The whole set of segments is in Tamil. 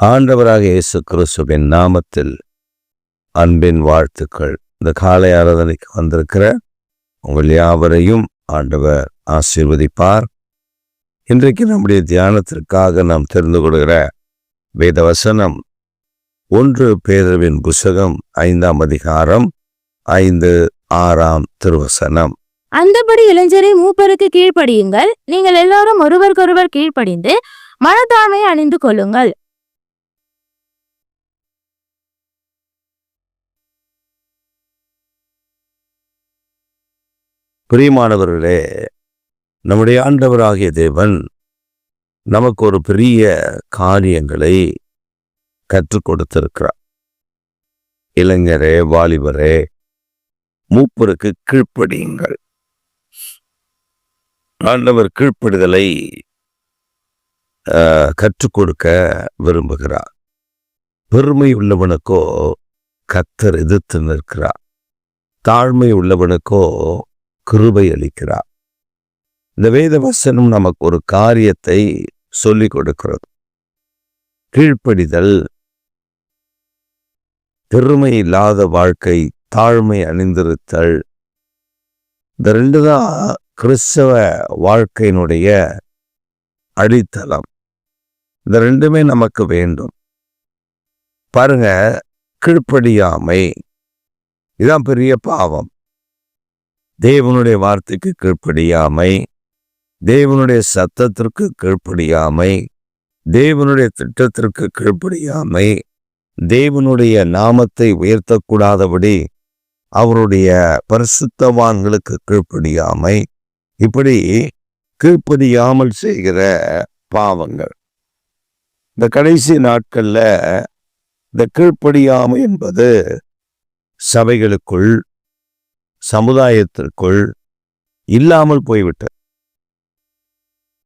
ஆண்டவராக இயேசு கிறிஸ்துவின் நாமத்தில் அன்பின் வாழ்த்துக்கள். இந்த காலை ஆராதனைக்கு வந்திருக்கிற உங்கள் யாவரையும் ஆண்டவர் ஆசீர்வதிப்பார். இன்றைக்கு நம்முடைய தியானத்திற்காக நாம் தெரிந்து கொள்கிற வேத வசனம் 1 பேதுருவின் புத்தகம் 5ஆம் அதிகாரம் 5-6 திருவசனம். அந்தபடி இளைஞரை மூப்பருக்கு கீழ்ப்படியுங்கள், நீங்கள் எல்லாரும் ஒருவருக்கொருவர் கீழ்ப்படிந்து மனத்தாழ்மையை அணிந்து கொள்ளுங்கள். பிரியமானவர்களே, நம்முடைய ஆண்டவராகிய தேவன் நமக்கு ஒரு பெரிய காரியங்களை கற்றுக் கொடுத்திருக்கிறார். இளைஞரே, வாலிபரே, மூப்பருக்கு கீழ்ப்படியுங்கள். ஆண்டவர் கீழ்ப்படிதலை கற்றுக் கொடுக்க விரும்புகிறார். பெருமை உள்ளவனுக்கோ கர்த்தர் எதிர்த்து நிற்கிறார், தாழ்மை உள்ளவனுக்கோ கிருபை அளிக்கிறார். இந்த வேத வசனம் நமக்கு ஒரு காரியத்தை சொல்லிக் கொடுக்கிறது. கீழ்ப்படிதல், பெருமை இல்லாத வாழ்க்கை, தாழ்மை அணிந்திருத்தல், இந்த 2 தான் கிறிஸ்தவ வாழ்க்கையினுடைய அடித்தளம். இந்த 2மே நமக்கு வேண்டும். பாருங்க, கீழ்ப்படியாமை இதான் பெரிய பாவம். தேவனுடைய வார்த்தைக்கு கீழ்ப்படியாமை, தேவனுடைய சத்தத்திற்கு கீழ்ப்படியாமை, தேவனுடைய திட்டத்திற்கு கீழ்ப்படியாமை, தேவனுடைய நாமத்தை உயர்த்தக்கூடாதபடி அவருடைய பரிசுத்தவான்களுக்கு கீழ்ப்படியாமை, இப்படி கீழ்ப்படியாமல் செய்கிற பாவங்கள். இந்த கடைசி நாட்கள்ல இந்த கீழ்ப்படியாமை என்பது சபைகளுக்குள், சமுதாயத்திற்குள் இல்லாமல் போய்விட்டது.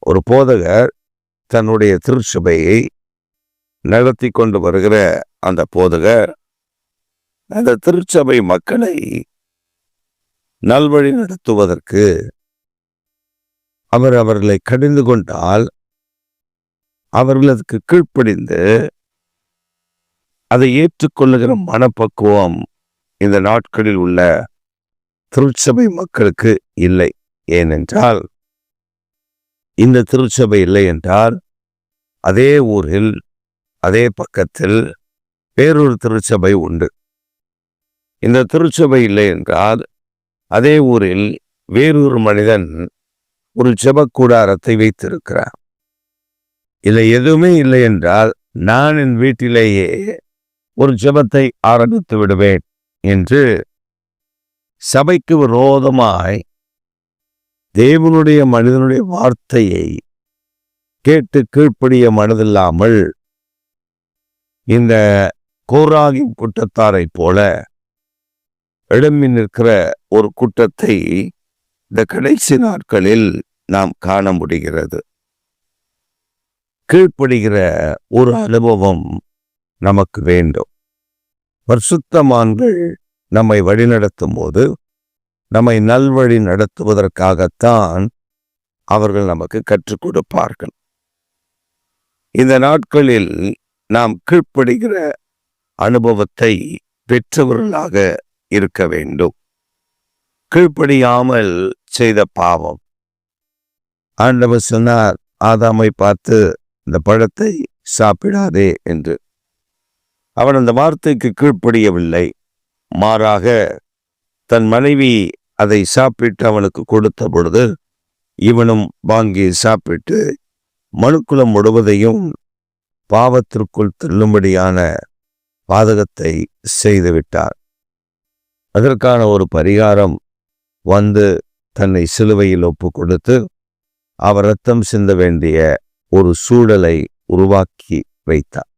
ஒரு போதகர் தன்னுடைய திருச்சபையை நடத்தி கொண்டு வருகிற அந்த போதகர் அந்த திருச்சபை மக்களை நல்வழி நடத்துவதற்கு அவர்களை கடிந்து கொண்டால் அவர்களுக்கு கீழ்ப்படிந்து அதை ஏற்றுக்கொள்ளுகிற மனப்பக்குவம் இந்த நாட்களில் உள்ள திருச்சபை மக்களுக்கு இல்லை. ஏனென்றால் இந்த திருச்சபை இல்லை என்றால் அதே ஊரில், அதே பக்கத்தில் வேறொரு திருச்சபை உண்டு. இந்த திருச்சபை இல்லை என்றால் அதே ஊரில் வேறொரு மனிதன் ஒரு ஜெபக்கூடாரத்தை வைத்திருக்கிறார். இல்லை, எதுவுமே இல்லை என்றால் நான் என் வீட்டிலேயே ஒரு ஜெபத்தை ஆரம்பித்து விடுவேன் என்று சபைக்கு விரோதமாய் தேவனுடைய மனிதனுடைய வார்த்தையை கேட்டு கீழ்ப்படிய மனதில்லாமல் இந்த கோராகின் கூட்டத்தாரை போல எழும்பி நிற்கிற ஒரு கூட்டத்தை இந்த கடைசி நாட்களில் நாம் காண முடிகிறது. கீழ்ப்படுகிற ஒரு அனுபவம் நமக்கு வேண்டும். பரிசுத்தவான்கள் நம்மை வழிநடத்தும் போது நம்மை நல்வழி நடத்துவதற்காகத்தான் அவர்கள் நமக்கு கற்றுக் கொடுப்பார்கள். இந்த நாட்களில் நாம் கீழ்ப்படுகிற அனுபவத்தை பெற்றவர்களாக இருக்க வேண்டும். கீழ்ப்படியாமல் செய்த பாவம். ஆண்டவர் சொன்னார், ஆதாமை பார்த்து இந்த பழத்தை சாப்பிடாதே என்று. அவன் அந்த வார்த்தைக்கு கீழ்ப்படியவில்லை. மாறாக தன் மனைவி அதை சாப்பிட்டு அவனுக்கு கொடுத்த பொழுது இவனும் வாங்கி சாப்பிட்டு மனுக்குலம் முழுவதையும் பாவத்திற்குள் தள்ளும்படியான பாதகத்தை செய்துவிட்டார். அதற்கான ஒரு பரிகாரம் வந்து தன்னை சிலுவையில் ஒப்பு கொடுத்து அவர் இரத்தம் சிந்த வேண்டிய ஒரு சூழலை உருவாக்கி வைத்தார்.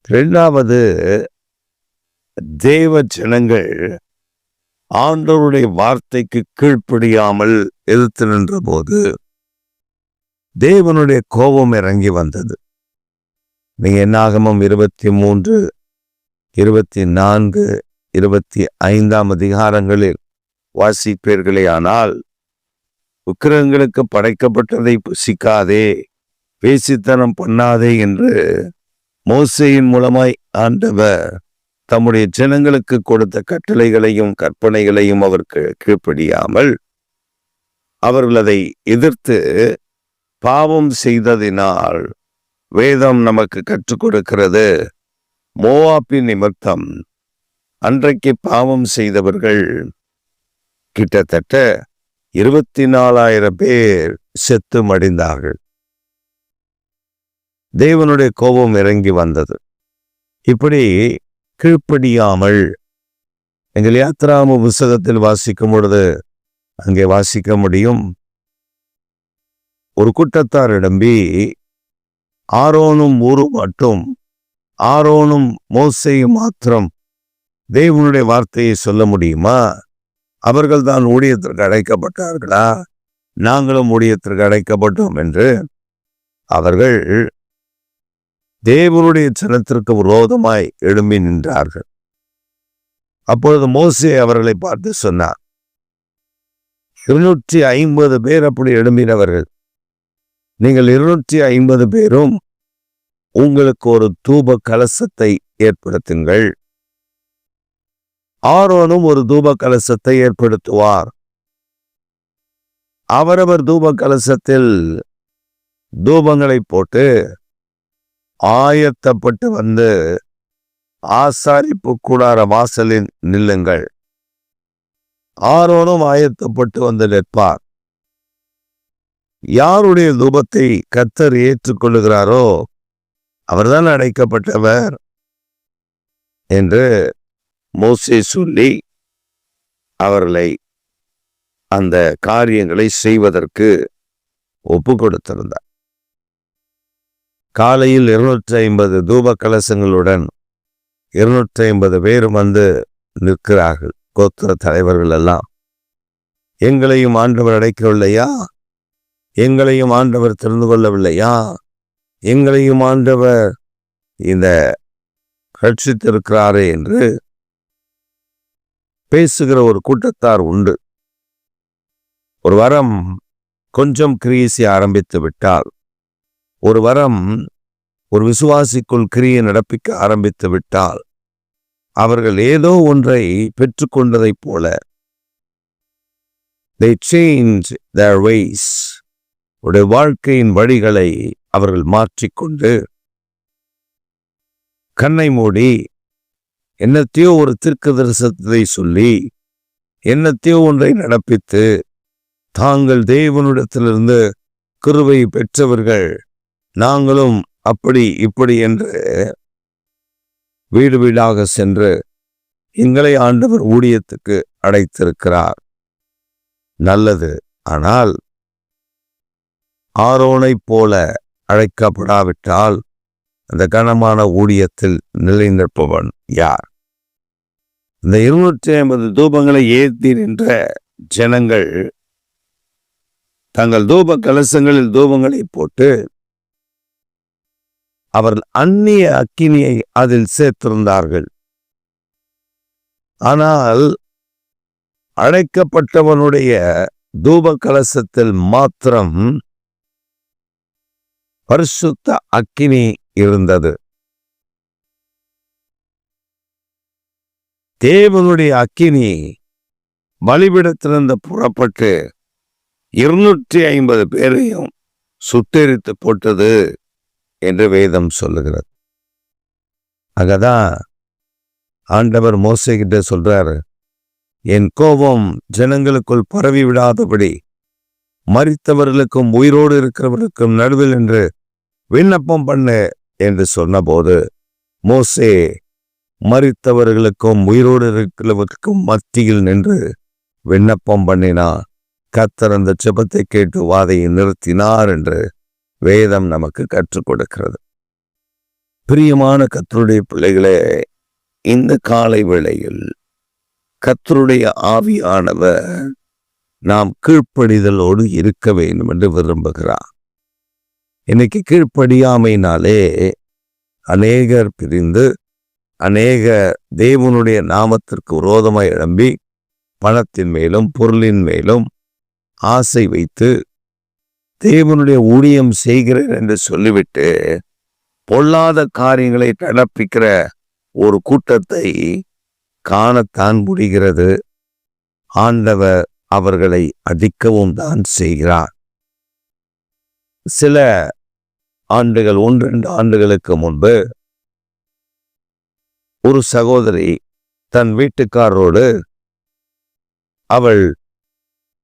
2வது, தேவ ஜனங்கள் ஆண்டவருடைய வார்த்தைக்கு கீழ்ப்படியாமல் எதிர்த்து நின்ற போது தேவனுடைய கோபம் இறங்கி வந்தது. நீங்க என்னாகமம் 23, 24, 25 அதிகாரங்களில் வாசிப்பீர்களே ஆனால், விக்கிரகங்களுக்கு படைக்கப்பட்டதை புசிக்காதே, பேசித்தனம் பண்ணாதே என்று மோசேயின் மூலமாய் ஆண்டவர் தம்முடைய ஜனங்களுக்கு கொடுத்த கட்டளைகளையும் கற்பனைகளையும் அவருக்கு கீழ்ப்படியாமல் அவர்கள் அதை எதிர்த்து பாவம் செய்ததினால் வேதம் நமக்கு கற்றுக் கொடுக்கிறது, மோவாபின் நிமித்தம் அன்றைக்கு பாவம் செய்தவர்கள் கிட்டத்தட்ட 24,000 பேர் செத்து மடிந்தார்கள். தேவனுடைய கோபம் இறங்கி வந்தது. இப்படி கீழ்ப்படியாமல் எங்கள் யாத்ராம புஸ்தகத்தில் வாசிக்கும் பொழுது அங்கே வாசிக்க முடியும், ஒரு கூட்டத்தார் எழும்பி ஆரோனும் ஊரும் மட்டும், ஆரோனும் மோசேயும் மாத்திரம் தேவனுடைய வார்த்தையை சொல்ல முடியுமா? அவர்கள் தான் ஊழியத்திற்கு அழைக்கப்பட்டார்களா? நாங்களும் ஊழியத்திற்கு அழைக்கப்பட்டோம் என்று அவர்கள் தேவனுடைய ஜனத்திற்கு விரோதமாய் எழும்பி நின்றார்கள். அப்பொழுது மோசே அவர்களை பார்த்து சொன்னார், 250 பேர் அப்படி எழும்பினவர்கள், நீங்கள் 250 பேரும் உங்களுக்கு ஒரு தூப கலசத்தை ஏற்படுத்துங்கள். ஆரோனும் ஒரு தூப கலசத்தை ஏற்படுத்துவார். அவரவர் தூப கலசத்தில் தூபங்களை போட்டு ஆயத்தப்பட்டு வந்து ஆசாரிப்பு கூடார வாசலில் நில்லுங்கள். ஆரோனும் ஆயத்தப்பட்டு வந்து நிற்பார். யாருடைய தூபத்தை கர்த்தர் ஏற்றுக்கொள்ளுகிறாரோ அவர்தான் அழைக்கப்பட்டவர் என்று மோசே சொல்லி அவர்களை அந்த காரியங்களை செய்வதற்கு ஒப்பு கொடுத்திருந்தார். காலையில் 250 தூப கலசங்களுடன் 250 பேர் வந்து நிற்கிறார்கள். கோத்திர தலைவர்கள் எல்லாம், எங்களையும் ஆண்டவர் அழைக்கவில்லையா? எங்களையும் ஆண்டவர் தெரிந்து கொள்ளவில்லையா? எங்களையும் ஆண்டவர் இந்த ரட்சித்திருக்கிறாரே என்று பேசுகிற ஒரு கூட்டத்தார் உண்டு. ஒரு வரம் கொஞ்சம் கிரியை ஆரம்பித்து விட்டால், ஒரு வரம் ஒரு விசுவாசிக்குள் கிரியை நடப்பிக்க ஆரம்பித்து விட்டால், அவர்கள் ஏதோ ஒன்றை பெற்றுக்கொண்டதைப் போல they change their ways, உடைய வாழ்க்கையின் வழிகளை அவர்கள் மாற்றிக்கொண்டு கண்ணை மூடி என்னத்தையோ ஒரு தீர்க்கதரிசனத்தை சொல்லி என்னத்தையோ ஒன்றை நடப்பித்து தாங்கள் தேவனிடத்திலிருந்து கிருபை பெற்றவர்கள், நாங்களும் அப்படி இப்படி என்று வீடு வீடாக சென்று எங்களை ஆண்டவர் ஊழியத்துக்கு அழைத்திருக்கிறார். நல்லது. ஆனால் ஆரோனைப் போல அழைக்கப்படாவிட்டால் அந்த கனமான ஊழியத்தில் நிலை நிற்பவன் யார்? இந்த 250 தூபங்களை ஏற்றி நின்ற ஜனங்கள் தங்கள் தூப கலசங்களில் தூபங்களை போட்டு அவர்கள் அந்நிய அக்கினியை அதில் சேர்த்திருந்தார்கள். ஆனால் அழைக்கப்பட்டவனுடைய தூப கலசத்தில் மாத்திரம் பரிசுத்த அக்கினி இருந்தது. தேவனுடைய அக்கினி பலிபீடத்திலிருந்து புறப்பட்டு 250 பேரையும் சுட்டெரித்து போட்டது என்று வேதம் சொல்லுகிறது. அங்கதான் ஆண்டவர் மோசே கிட்ட சொல்றாரு, என் கோபம் ஜனங்களுக்குள் பரவி விடாதபடி மரித்தவர்களுக்கும் உயிரோடு இருக்கிறவர்களுக்கும் நடுவில் என்று விண்ணப்பம் பண்ணு என்று சொன்னபோது மோசே மரித்தவர்களுக்கும் உயிரோடு இருக்கிறவர்களுக்கும் மத்தியில் நின்று விண்ணப்பம் பண்ணினார். கர்த்தர் அந்த ஜெபத்தை கேட்டு வாதையை நிறுத்தினார் என்று வேதம் நமக்கு கற்றுக் கொடுக்கிறது. பிரியமான கர்த்தருடைய பிள்ளைகளே, இந்த காலை வேளையில் கர்த்தருடைய ஆவியானவர் நாம் கீழ்ப்படிதலோடு இருக்க வேண்டும் என்று விரும்புகிறார். இன்னைக்கு கீழ்ப்படியாமையினாலே அநேகர் பிரிந்து அநேக தேவனுடைய நாமத்திற்கு விரோதமாய் எழும்பி பணத்தின் மேலும் பொருளின் மேலும் ஆசை வைத்து தேவனுடைய ஊழியம் செய்கிறேன் என்று சொல்லிவிட்டு பொல்லாத காரியங்களை நடப்பிக்கிற ஒரு கூட்டத்தை காணத்தான் முடிகிறது. ஆண்டவர் அவர்களை அடிக்கவும் தான் செய்கிறார். சில ஆண்டுகள் 1-2 ஆண்டுகளுக்கு முன்பு ஒரு சகோதரி தன் வீட்டுக்காரரோடு அவள்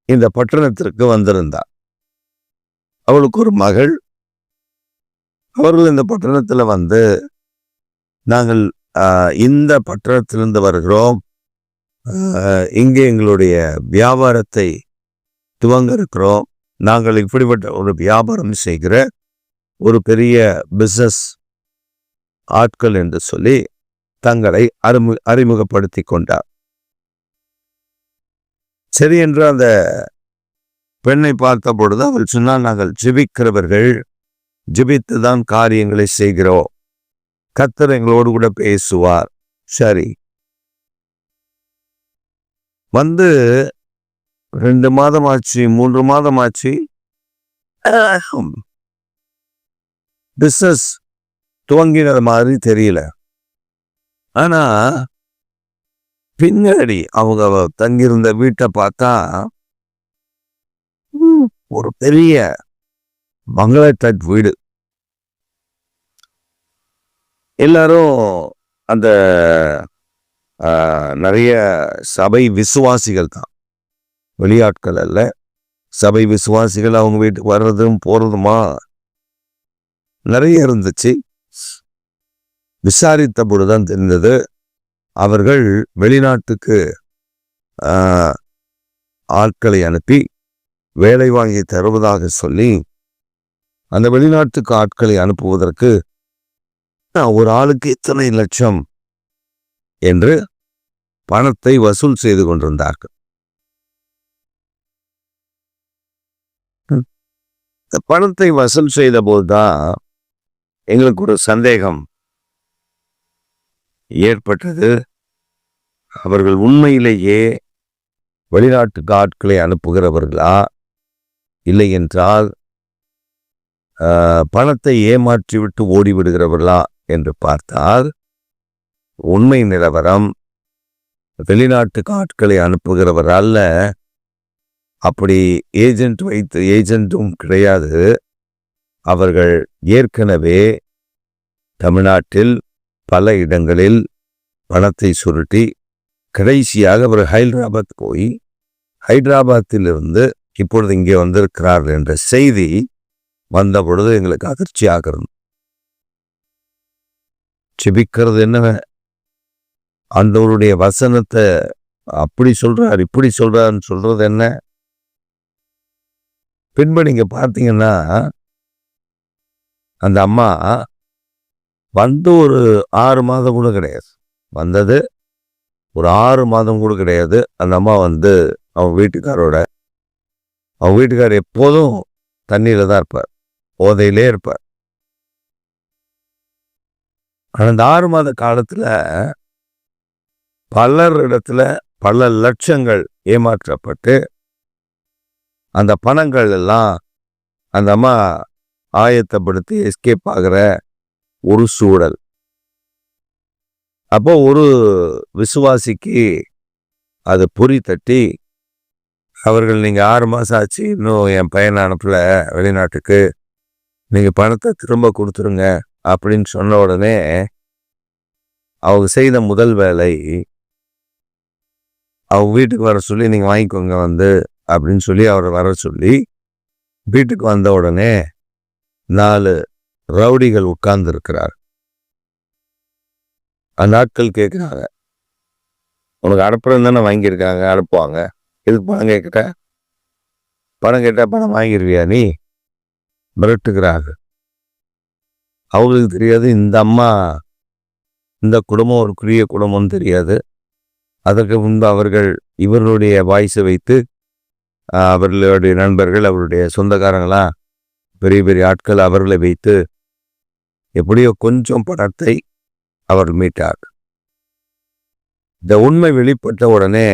இந்த பட்டணத்திற்கு வந்திருந்தார். அவளுக்கு ஒரு மகள். அவர்கள் இந்த பட்டணத்துல வந்து, நாங்கள் இந்த பட்டணத்திலிருந்து வருகிறோம், இங்கே எங்களுடைய வியாபாரத்தை துவங்க இருக்கிறோம், நாங்கள் இப்படிப்பட்ட ஒரு வியாபாரம் செய்கிற ஒரு பெரிய பிசினஸ் ஆட்கள் என்று சொல்லி தங்களை அறிமுகப்படுத்தி கொண்டார். சரி என்று அந்த பெண்ணை பார்த்த பொழுது அவள் சொன்னால், நாங்கள் ஜெபிக்கிறவர்கள், ஜெபித்துதான் காரியங்களை செய்கிறோம், கர்த்தர் எங்களோடு கூட பேசுவார். சரி, வந்து 2 மாதமாச்சு, 3 மாதமாச்சு, பிசினஸ் துவங்கின மாதிரி தெரியல. ஆனா பின்னாடி அவங்க தங்கியிருந்த வீட்டை பார்த்தா ஒரு பெரிய பங்களா டைப் வீடு. எல்லாரும் அந்த நிறைய சபை விசுவாசிகள் தான், வெளியாட்கள் அல்ல, சபை விசுவாசிகள். அவங்க வீட்டுக்கு வர்றதும் போறதுமா நிறைய இருந்துச்சு. விசாரித்த பொழுதுதான் தெரிந்தது, அவர்கள் வெளிநாட்டுக்கு ஆட்களை அனுப்பி வேலை வாங்கி தருவதாக சொல்லி, அந்த வெளிநாட்டுக்கு ஆட்களை அனுப்புவதற்கு ஒரு ஆளுக்கு இத்தனை லட்சம் என்று பணத்தை வசூல் செய்து கொண்டிருந்தார்கள். பணத்தை வசூல் செய்த போதுதான் எங்களுக்கு ஒரு சந்தேகம் ஏற்பட்டது. அவர்கள் உண்மையிலேயே வெளிநாட்டுக்கு ஆட்களை அனுப்புகிறவர்களா, இல்லை என்றால் பணத்தை ஏமாற்றிவிட்டு ஓடிவிடுகிறவர்களா என்று பார்த்தால், உண்மை நிலவரம் வெளிநாட்டுக்கு ஆட்களை அனுப்புகிறவர் அல்ல. அப்படி ஏஜென்ட் வைத்து ஏஜென்ட்டும் கிடையாது. அவர்கள் ஏற்கனவே தமிழ்நாட்டில் பல இடங்களில் பணத்தை சுருட்டி கடைசியாக அவர் ஹைதராபாத் போய் ஹைதராபாத்திலிருந்து இப்பொழுது இங்கே வந்திருக்கிறார்கள் என்ற செய்தி வந்த பொழுது எங்களுக்கு அதிர்ச்சி ஆகிறது. ஜெபிக்கிறது என்ன, ஆண்டவருடைய வசனத்தை அப்படி சொல்றார் இப்படி சொல்றாருன்னு சொல்றது என்ன? பின்பு நீங்க பார்த்தீங்கன்னா, அந்த அம்மா வந்து ஒரு 6 மாதம் கூட கிடையாது, வந்தது ஒரு 6 மாதம் கூட கிடையாது. அந்த அம்மா வந்து அவங்க வீட்டுக்காரர் எப்போதும் தண்ணியில தான் இருப்பார், போதையிலே இருப்பார். ஆனால் அந்த 6 மாத காலத்துல பலர் இடத்துல பல லட்சங்கள் ஏமாற்றப்பட்டு அந்த பணங்கள் எல்லாம் அந்த அம்மா ஆயத்தப்படுத்தி எஸ்கேப் ஆகிற ஒரு சூழல். அப்போ ஒரு விசுவாசிக்கு அது பொறி தட்டி, அவர்கள் நீங்க 6 மாசம் ஆச்சு, இன்னும் என் பையனை அனுப்பல வெளிநாட்டுக்கு, நீங்க பணத்தை திரும்ப கொடுத்துருங்க அப்படின்னு சொன்ன உடனே அவங்க செய்த முதல் வேலை, அவங்க வீட்டுக்கு வர சொல்லி நீங்க வாங்கிக்கோங்க வந்து அப்படின்னு சொல்லி அவரை வர சொல்லி, வீட்டுக்கு வந்த உடனே 4 ரவுடிகள் உட்கார்ந்து இருக்கிறார். அந்த ஆட்கள் கேட்குறாங்க, உனக்கு அனுப்புறது தானே வாங்கியிருக்காங்க, அனுப்புவாங்க, எதுக்கு பணம் கேட்குற? பணம் கேட்டால் பணம் வாங்கிடுவியா நீ? மிரட்டுகிறாங்க. அவங்களுக்கு தெரியாது இந்த அம்மா, இந்த குடும்பம் ஒரு பெரிய குடும்பம் தெரியாது. அதற்கு முன்பு அவர்கள் இவர்களுடைய வாய்ஸை வைத்து அவர்களுடைய நண்பர்கள், அவருடைய சொந்தக்காரங்களாம் பெரிய பெரிய ஆட்கள், அவர்களை வைத்து எப்படியோ கொஞ்சம் பணத்தை அவர் மீட்டார். இந்த உண்மை வெளிப்பட்ட உடனே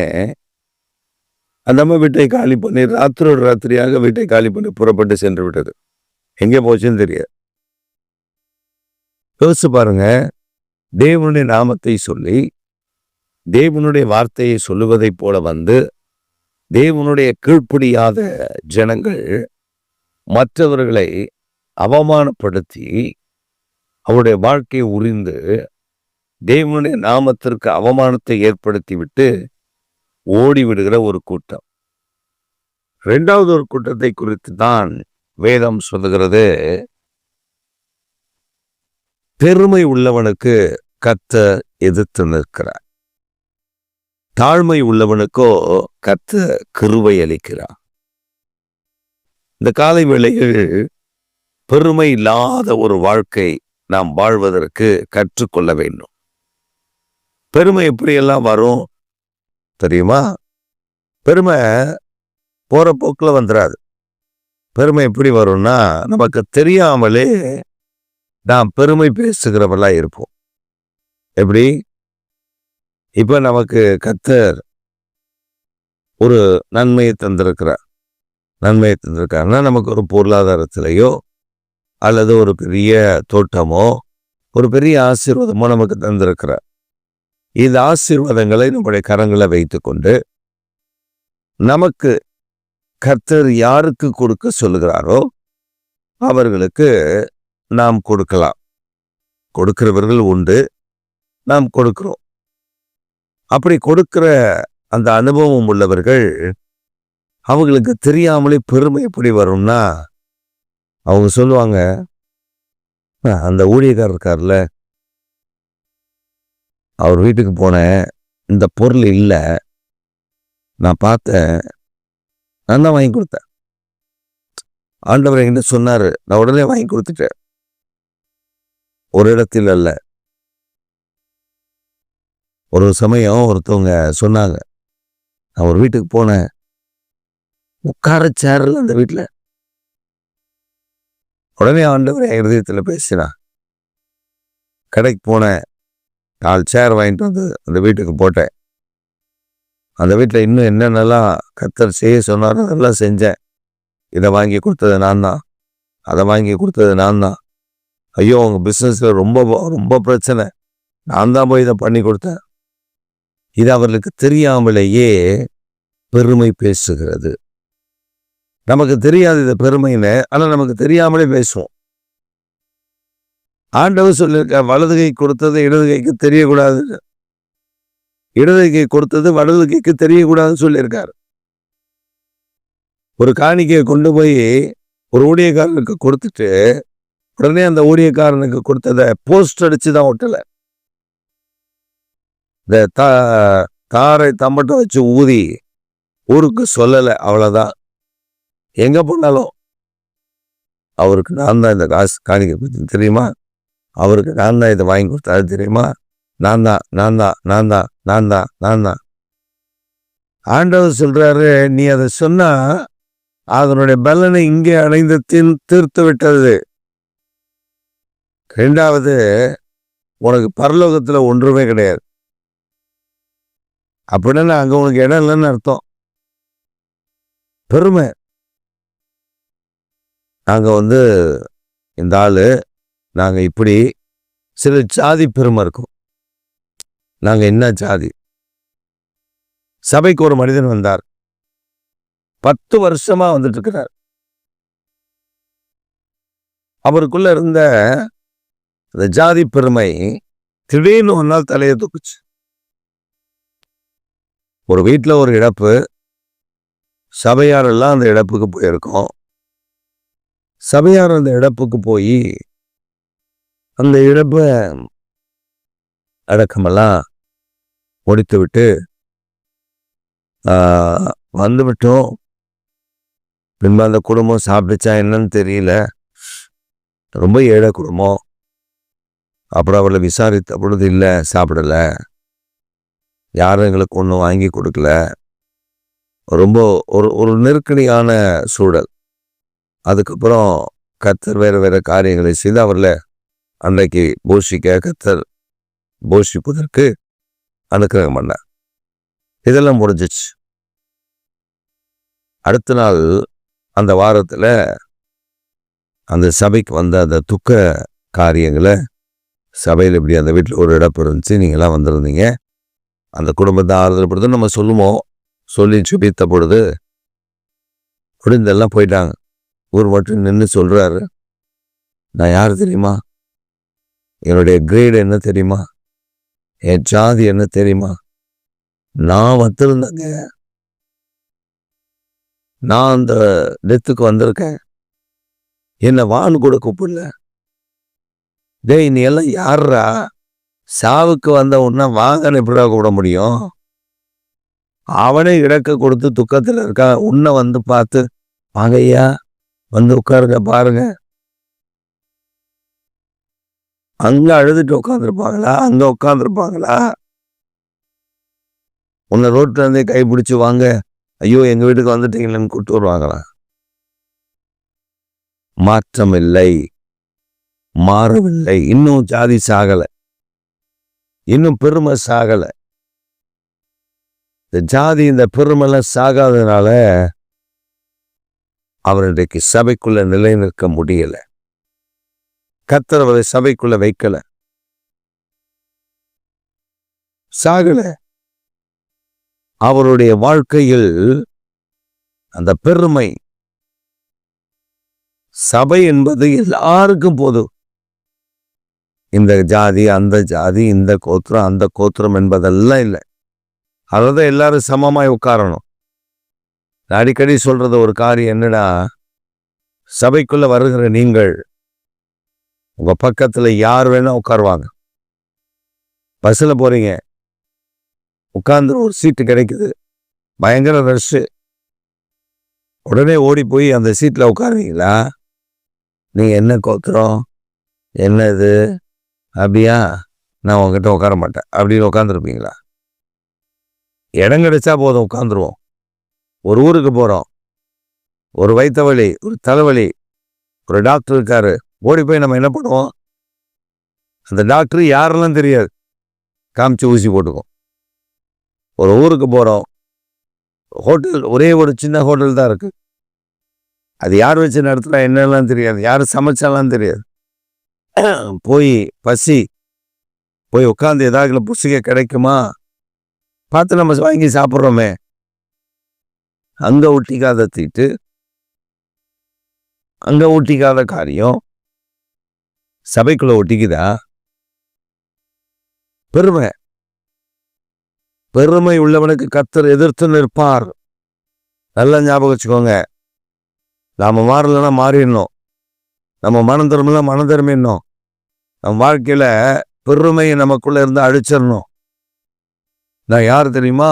அந்த அம்மா வீட்டை காலி பண்ணி ராத்திரோடு ராத்திரியாக வீட்டை காலி பண்ணி புறப்பட்டு சென்று விட்டது. எங்கே போச்சுன்னு தெரியாது. யோசிச்சு பாருங்க, தேவனுடைய நாமத்தை சொல்லி தேவனுடைய வார்த்தையை சொல்லுவதைப் போல வந்து தேவனுடைய கீழ்ப்படியாத ஜனங்கள் மற்றவர்களை அவமானப்படுத்தி அவருடைய வாழ்க்கையை உரிந்து தேவனுடைய நாமத்திற்கு அவமானத்தை ஏற்படுத்தி விட்டு ஓடிவிடுகிற ஒரு கூட்டம். இரண்டாவது ஒரு கூட்டத்தை குறித்து தான் வேதம் சொல்லுகிறது, பெருமை உள்ளவனுக்கு கர்த்தர் எதிர்த்து நிற்கிறார், தாழ்மை உள்ளவனுக்கோ கர்த்தர் கிருபை அளிக்கிறார். இந்த காலை வேளையில் பெருமை இல்லாத ஒரு வாழ்க்கை நாம் வாழ்வதற்கு கற்றுக்கொள்ள வேண்டும். பெருமை எப்படியெல்லாம் வரும் தெரியுமா? பெருமை போற போக்கில் வந்துடாது. பெருமை எப்படி வரும்னா, நமக்கு தெரியாமலே நாம் பெருமை பேசுகிறவர்களா இருப்போம். எப்படி? இப்ப நமக்கு கர்த்தர் ஒரு நன்மையை தந்திருக்காருன்னா, நமக்கு ஒரு பொருளாதாரத்திலேயோ அல்லது ஒரு பெரிய தோட்டமோ ஒரு பெரிய ஆசீர்வாதமோ நமக்கு தந்திருக்கிறார். இந்த ஆசீர்வாதங்களை நம்முடைய கரங்களை வைத்துக்கொண்டு நமக்கு கர்த்தர் யாருக்கு கொடுக்க சொல்லுகிறாரோ அவர்களுக்கு நாம் கொடுக்கலாம். கொடுக்கிறவர்கள் உண்டு, நாம் கொடுக்கிறோம். அப்படி கொடுக்கிற அந்த அனுபவம் உள்ளவர்கள், அவங்களுக்கு தெரியாமலே பெருமை எப்படி வரும்னா, அவங்க சொல்லுவாங்க, அந்த ஊழியக்காரர் இருக்கார்ல, அவர் வீட்டுக்கு போனேன், இந்த பொருள் இல்லை, நான் பார்த்தேன், நான் தான் வாங்கி கொடுத்தேன், ஆண்டவர் என்கிட்ட சொன்னாரு, நான் உடனே வாங்கி கொடுத்துட்டேன். ஒரு இடத்தில் அல்ல. ஒரு சமயம் ஒருத்தவங்க சொன்னாங்க, நான் ஒரு வீட்டுக்கு போனேன், உட்கார சேரல அந்த வீட்டில். உடனே ஆண்டவர் என் இருதயத்தில் பேசினா, கடைக்கு போனேன், 4 சேர் வாங்கிட்டு வந்து அந்த வீட்டுக்கு போட்டேன். அந்த வீட்டில் இன்னும் என்னென்னலாம் கர்த்தர் செய்ய சொன்னாரோ அதெல்லாம் செஞ்சேன். இதை வாங்கி கொடுத்தது நான் தான், அதை வாங்கி கொடுத்தது நான் தான். ஐயோ, உங்க பிஸ்னஸில் ரொம்ப ரொம்ப பிரச்சனை, நான் தான் போய் இதை பண்ணி கொடுத்தேன். இது அவர்களுக்கு தெரியாமலேயே பெருமை பேசுகிறது. நமக்கு தெரியாது இது பெருமைன்னு, ஆனால் நமக்கு தெரியாமலே பேசுவோம். ஆண்டவர் சொல்லியிருக்க, வலது கை கொடுத்தது இடது கைக்கு தெரியக்கூடாது, இடது கை கொடுத்தது வலது கைக்கு தெரியக்கூடாதுன்னு சொல்லியிருக்காரு. ஒரு காணிக்கையை கொண்டு போய் ஒரு ஊழியக்காரனுக்கு கொடுத்துட்டு உடனே அந்த ஊழியக்காரனுக்கு கொடுத்ததை போஸ்ட் அடிச்சு தான் ஒட்டலை, இந்த தாரை தம்பட்டை வச்சு ஊதி ஊருக்கு சொல்லலை, அவ்வளோதான். எங்க போனாலும் அவருக்கு நான் தான் இந்த காசு காணிக்கை கொடுத்தேன் தெரியுமா, அவருக்கு நான் தான் இதை வாங்கி கொடுத்தாரு தெரியுமா, நான் தான். ஆண்டவர் சொல்றாரு, நீ அதை சொன்னா அதனுடைய பலனை இங்கே அடைந்து தீர்த்து விட்டது. 2வது, உனக்கு பரலோகத்துல ஒன்றுமே கிடையாது. அப்படின்னா அங்க உனக்கு இடம் இல்லைன்னு அர்த்தம். பெருமை. நாங்க இந்த ஆளு, நாங்க இப்படி, சில ஜாதி பெருமை இருக்கும். நாங்க என்ன ஜாதி? சபைக்கு ஒரு மனிதன் வந்தார், 10 வருஷமா வந்துட்டு இருக்கிறார். அவருக்குள்ள இருந்த அந்த ஜாதி பெருமை திடீர்னு ஒரு நாள் தலையை தூக்குச்சு. ஒரு வீட்டில் ஒரு இழப்பு, சபையாரெல்லாம் அந்த இழப்புக்கு போயிருக்கோம். சபையார் அந்த இழப்புக்கு போய் அந்த இழப்பை அடக்கமெல்லாம் முடித்து விட்டு வந்துவிட்டோம். பின்பு அந்த குடும்பம் சாப்பிடுச்சா என்னன்னு தெரியல, ரொம்ப ஏழை குடும்பம். அப்புறம் அவளை விசாரித்த பொழுது இல்லை, சாப்பிடலை, யாரும் எங்களுக்கு ஒன்றும் வாங்கி கொடுக்கல. ரொம்ப ஒரு நெருக்கடியான சூழல். அதுக்கப்புறம் கர்த்தர் வேற காரியங்களை செய்து அவர்களை அன்றைக்கு கர்த்தர் போஷிப்பதற்கு அனுக்கிரகம் பண்ணார். இதெல்லாம் முடிஞ்சிச்சு. அடுத்த நாள் அந்த வாரத்தில் அந்த சபைக்கு வந்த அந்த துக்க காரியங்களை சபையில் இப்படி அந்த வீட்டில் ஒரு இடம் இருந்துச்சு, நீங்களாம் வந்திருந்தீங்க, அந்த குடும்பத்தை ஆறுதல் படுத்து நம்ம சொல்லுவோம். சொல்லி சுபித்த பொழுது முடிந்தெல்லாம் போயிட்டாங்க. ஊர் மட்டும் நின்று சொல்றாரு, நான் யார் தெரியுமா, என்னுடைய கிரேடு என்ன தெரியுமா, என் ஜாதி என்ன தெரியுமா, நான் வந்திருந்தேங்க, நான் அந்த டெத்துக்கு வந்திருக்கேன், என்னை வான்னு கூட கூப்பிடல. டேய் நீ எல்லாம் யாருடா, சாவுக்கு வந்த உன்ன வாங்கன்னு எப்படிடா கூப்பிட முடியும்? அவனே இறக்க கொடுத்து துக்கத்தில் இருக்கா, உன்னை வந்து பார்த்து வாங்க ஐயா வந்து உட்காருங்க பாருங்க. அங்க அழுதுட்டு உட்காந்துருப்பாங்களா, அங்க உட்காந்துருப்பாங்களா? உன்னை ரோட்ல இருந்தே கை பிடிச்சி வாங்க, ஐயோ எங்க வீட்டுக்கு வந்துட்டீங்களேன்னு கூப்பிட்டு வருவாங்களா? மாற்றம் இல்லை, மாறவில்லை. இன்னும் ஜாதி சாகல, இன்னும் பெருமை சாகல. இந்த ஜாதி இந்த பெருமைலாம் சாகாததுனால அவர் இன்றைக்கு சபைக்குள்ள நிலை நிற்க முடியல. கர்த்தர் அவரை சபைக்குள்ள வைக்கல, சாகல. அவருடைய வாழ்க்கையில் அந்த பெருமை, சபை என்பது எல்லாருக்கும் போதும். இந்த ஜாதி அந்த ஜாதி, இந்த கோத்திரம் அந்த கோத்திரம் என்பதெல்லாம் இல்லை. அதான் எல்லாரும் சமமாய் உட்காரணும். அடிக்கடி சொல்றது ஒரு காரியம் என்னடா, சபைக்குள்ள வருகிற நீங்கள் உங்க பக்கத்துல யார் வேணா உட்காருவாங்க. பஸ்ஸில் போறீங்க, உட்கார்ந்து ஒரு சீட்டு கிடைக்குது, பயங்கர ரஷ், உடனே ஓடி போய் அந்த சீட்ல உட்காருவீங்களா? நீங்க என்ன கோத்திரம், என்ன இது, அப்படியா, நான் உங்ககிட்ட உட்கார மாட்டேன் அப்படின்னு உட்காந்துருப்பீங்களா? இடம் கிடைச்சா போதும் உட்காந்துருவோம். ஒரு ஊருக்கு போறோம், ஒரு வயிற்று வலி, ஒரு தலைவலி, ஒரு டாக்டர் இருக்காரு, ஓடி போய் நம்ம என்ன பண்ணுவோம்? அந்த டாக்டர் யாரெல்லாம் தெரியாது, காமிச்சு ஊசி போட்டுக்கும். ஒரு ஊருக்கு போறோம், ஹோட்டல் ஒரே ஒரு சின்ன ஹோட்டல் தான் இருக்கு, அது யார் வச்சு நடத்துறா என்னெல்லாம் தெரியாது, யார் சமைச்சாலாம் தெரியாது. போய் பசி, போய் உட்காந்து ஏதாவது புசிக்க கிடைக்குமா பார்த்து நம்ம வாங்கி சாப்பிட்றோமே. அங்க ஒட்டிக்காத தீட்டு, அங்க ஒட்டிக்காத காரியம் சபைக்குள்ள ஒட்டிக்குதா? பெருமை, பெருமை உள்ளவனுக்கு கர்த்தர் எதிர்த்து நிற்பார். நல்லா ஞாபகம் வச்சுக்கோங்க. நாம மாறலன்னா மாறிடணும், நம்ம மனம் திரும்பலாம் மனம் திரும்பிடணும். நம்ம வாழ்க்கையில பெருமையை நமக்குள்ள இருந்து அழிச்சிடணும். நான் யார் தெரியுமா,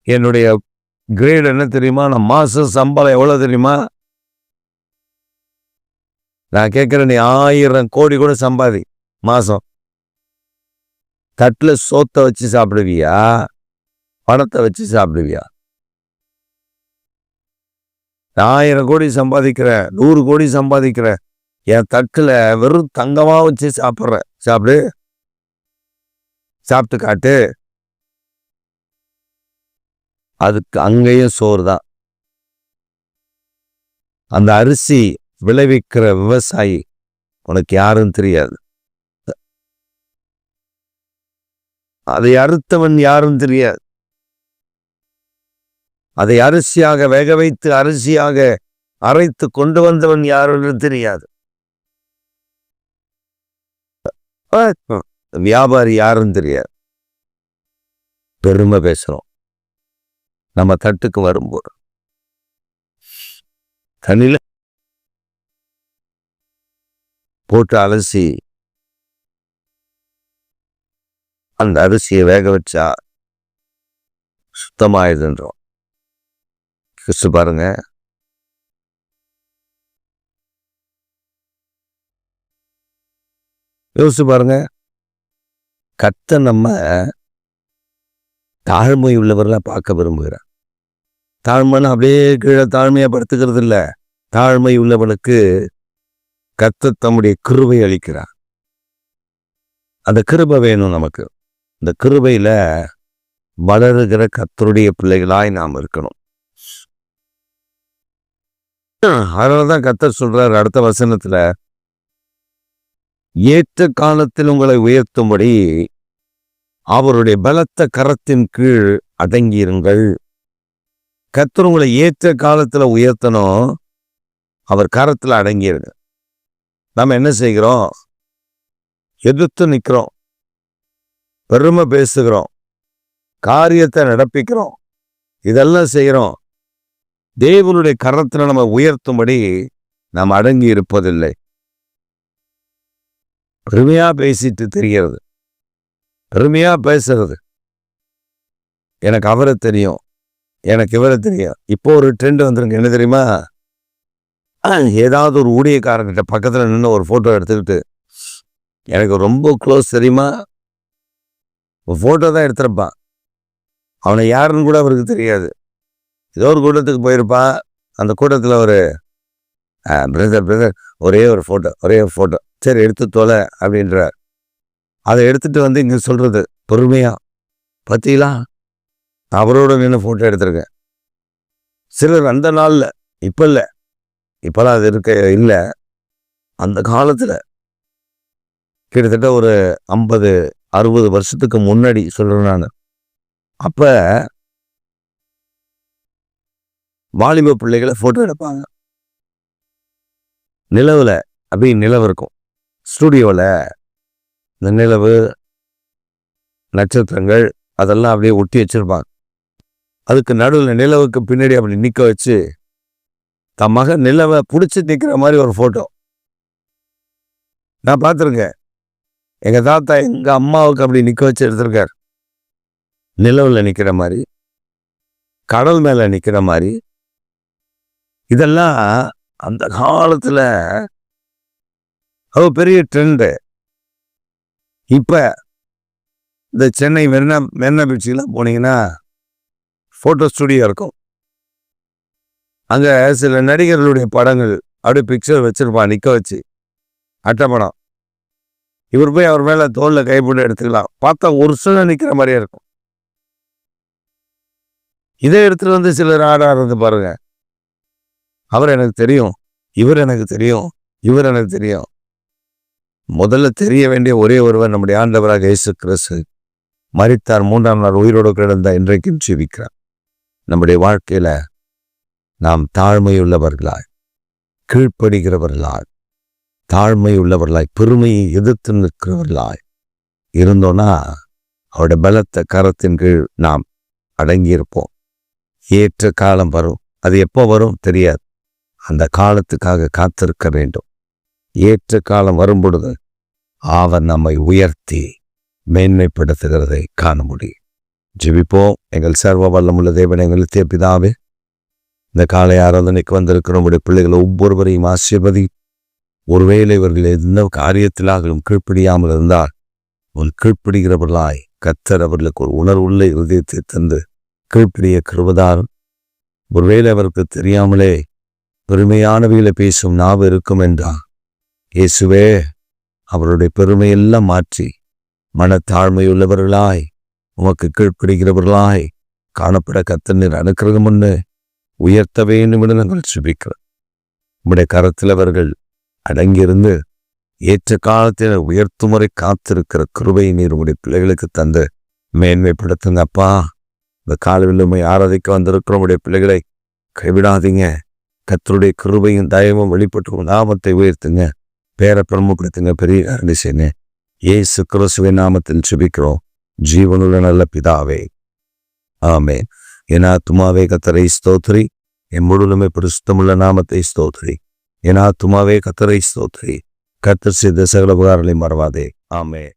என்னுடைய கிரேட் என்ன தெரியுமா, நான் மாச சம்பளம் எவ்வளவு தெரியுமா? நான் கேட்கிறேன், நீ 1000 கோடி கூட சம்பாதி மாசம், தட்டுல சோத்தை வச்சு சாப்பிடுவியா, பணத்தை வச்சு சாப்பிடுவியா? 1000 கோடி சம்பாதிக்கிறேன், 100 கோடி சம்பாதிக்கிறேன், என் தட்டுல வெறும் தங்கமா வச்சு சாப்பிட்றேன், சாப்பிடு, சாப்பிட்டு காட்டு. அதுக்கு அங்கேயும் சோறு தான். அந்த அரிசி விளைவிக்கிற விவசாயி உனக்கு யாரும் தெரியாது, அதை அறுத்தவன் யாரும் தெரியாது, அதை அரிசியாக வேக வைத்து அரிசியாக அரைத்து கொண்டு வந்தவன் யாருன்னு தெரியாது, வியாபாரி யாரும் தெரியாது. பெருமை பேசுறோம். நம்ம தட்டுக்கு வரும்போது தண்ணியில போட்டு அலசி அந்த அரிசியை வேக வச்சா சுத்தமாயிடுன்றோம். கிறிஸ்து பாருங்க, யோசிச்சு பாருங்க. கர்த்தர் நம்ம தாழ்மை உள்ளவர்களாக பார்க்க விரும்புகிறார். தாழ்மைன்னு அப்படியே கீழே தாழ்மையா படுத்துக்கிறது இல்லை. தாழ்மை உள்ளவனுக்கு கர்த்தர் தம்முடைய கிருபை அளிக்கிறார். அந்த கிருபை வேணும் நமக்கு. இந்த கிருபையில வளருகிற கர்த்தருடைய பிள்ளைகளாய் நாம் இருக்கணும். அதனாலதான் கர்த்தர் சொல்றார் அடுத்த வசனத்துல, ஏற்ற காலத்தில் உங்களை உயர்த்தும்படி அவருடைய பலத்த கரத்தின் கீழ் அடங்கியிருங்கள். கர்த்தர் உங்களை ஏற்ற காலத்துல உயர்த்தணும், அவர் கரத்துல அடங்கிருங்க. நம்ம என்ன செய்கிறோம்? எதிர்த்து நிற்கிறோம், பெருமை பேசுகிறோம், காரியத்தை நடப்பிக்கிறோம், இதெல்லாம் செய்கிறோம். தேவனுடைய கரத்துல நம்ம உயர்த்தும்படி நாம் அடங்கி இருப்பதில்லை. பெருமையா பேசிட்டு தெரிகிறது, பெருமையா பேசுறது. எனக்கு அவரை தெரியும், எனக்கு இவரை தெரியும். இப்போ ஒரு ட்ரெண்ட் வந்துருங்க, என்ன தெரியுமா? ஏதாவது ஒரு ஊழியக்காரங்கிட்ட பக்கத்துல நின்று ஒரு போட்டோ எடுத்துக்கிட்டு, எனக்கு ரொம்ப க்ளோஸ் தெரியுமா, ஒரு போட்டோ தான் எடுத்திருப்பான். அவனை யாருன்னு கூட அவருக்கு தெரியாது. ஏதோ ஒரு கூட்டத்துக்கு போயிருப்பான். அந்த கூட்டத்துல ஒரு பிரதர் ஒரே ஒரு போட்டோ சரி எடுத்து தொலை அப்படின்றார். அதை எடுத்துட்டு வந்து இங்க சொல்றது பொறுமையா, பத்திலாம் அவரோட நின்று போட்டோ எடுத்திருக்கேன். சிலர் அந்த நாள்ல, இப்ப இல்ல, இப்பெல்லாம் அது இருக்க இல்லை, அந்த காலத்துல கிட்டத்தட்ட ஒரு 50-60 வருஷத்துக்கு முன்னாடி சொல்றேன் நான். அப்ப வாலிப பிள்ளைகளை போட்டோ எடுப்பாங்க. நிலவுல அப்படி நிலவு இருக்கும், ஸ்டூடியோவில் இந்த நிலவு நட்சத்திரங்கள் அதெல்லாம் அப்படியே ஒட்டி வச்சிருப்பாங்க. அதுக்கு நடுவில் நிலவுக்கு பின்னாடி அப்படி நிற்க வச்சு தன் மகன் நிலவை பிடிச்சி நிற்கிற மாதிரி ஒரு போட்டோ நான் பார்த்துருக்கேன். எங்க தாத்தா எங்க அம்மாவுக்கு அப்படி நிற்க வச்சு எடுத்திருக்கார். நிலவுல நிற்கிற மாதிரி, கடல் மேல நிற்கிற மாதிரி. இதெல்லாம் அந்த காலத்துல அது பெரிய ட்ரெண்டு. இப்ப இந்த சென்னை மெரினா பீச்சுக்கெல்லாம் போனீங்கன்னா போட்டோ ஸ்டுடியோ இருக்கும். அங்க சில நடிகர்களுடைய படங்கள் அப்படியே பிக்சர் வச்சிருப்பான் நிக்க வச்சு, அட்டப்படம். இவர் போய் அவர் மேல தோல்ல கைப்பட்டு எடுத்துக்கலாம். பார்த்தா ஒரு சில நிக்கிற மாதிரியே இருக்கும். இதே இடத்துல வந்து சிலர் ஆடாடுறது பாருங்க. அவர் எனக்கு தெரியும், இவர் எனக்கு தெரியும், இவர் எனக்கு தெரியும். முதல்ல தெரிய வேண்டிய ஒரே ஒருவர் நம்முடைய ஆண்டவராக இயேசு கிறிஸ்து. மரித்தார், 3ஆம் நாள் உயிரோடு கிடந்த, இன்றைக்கும் ஜீவிக்கிறார். நம்முடைய வாழ்க்கையில நாம் தாழ்மையுள்ளவர்களாய், கீழ்ப்படுகிறவர்களாய், தாழ்மையுள்ளவர்களாய், பெருமையை எதிர்த்து நிற்கிறவர்களாய் இருந்தோன்னா அவருடைய பலத்த கரத்தின் கீழ் நாம் அடங்கியிருப்போம். ஏற்ற காலம் வரும், அது எப்போ வரும் தெரியாது. அந்த காலத்துக்காக காத்திருக்க வேண்டும். ஏற்ற காலம் வரும் பொழுது அவர் நம்மை உயர்த்தி மேன்மைப்படுத்துகிறதை காண முடியும். ஜெபிப்போம். எங்கள் சர்வ வல்லமுள்ள தேவனே, எங்கள் நித்திய பிதாவே, இந்த காலை ஆராதனைக்கு வந்திருக்கிற நம்முடைய பிள்ளைகளை ஒவ்வொருவரையும் ஆசீர்வதி. ஒருவேளை இவர்கள் எந்த காரியத்திலாகவும் கீழ்ப்படியாமல் இருந்தால் ஒரு கீழ்ப்படுகிறவர்களாய் கர்த்தர் அவர்களுக்கு ஒரு உணர்வுள்ள இருதயத்தை தந்து கீழ்ப்படிய கிருபைதாரும். ஒருவேளை அவருக்கு தெரியாமலே பெருமையானவைகளை பேசும் நாவு இருக்கும் என்றால் இயேசுவே அவருடைய பெருமையெல்லாம் மாற்றி மனத்தாழ்மையுள்ளவர்களாய் உமக்கு கீழ்ப்படுகிறவர்களாய் காணப்பட கர்த்தர் நீர் அனுக்கிரகம் பண்ணு உயர்த்த வேண்டும் என்று நாங்கள் ஜெபிக்கிறோம். உம்முடைய கரத்தில் அவர்கள் அடங்கியிருந்து ஏற்ற காலத்தில் உயர்த்தும் முறை காத்திருக்கிற கிருபையை நீர் உங்களுடைய பிள்ளைகளுக்கு தந்து மேன்மைப்படுத்துங்க அப்பா. இந்த காலையில் உம்மை ஆராதிக்க வந்திருக்கிற உங்களுடைய பிள்ளைகளை கைவிடாதீங்க. கர்த்தருடைய கிருபையும் தயவும் வெளிப்பட்டு நாமத்தை உயர்த்துங்க, பேரை பிரமுகப்படுத்துங்க, பெரிய காரியம் செய்யுங்க. இயேசு கிறிஸ்துவின் நாமத்தில் ஜெபிக்கிறோம் ஜீவனுள்ள நல்ல பிதாவே, ஆமென். என் ஆத்துமாவே கர்த்தரை ஸ்தோத்திரி, என் முழுமை பரிசுத்தமுள்ள நாமத்தை ஸ்தோத்திரி. என் ஆத்துமாவே கர்த்தரை ஸ்தோத்திரி, கர்த்தர் செய்த சகல உபகாரங்களை மறவாதே. ஆமென்.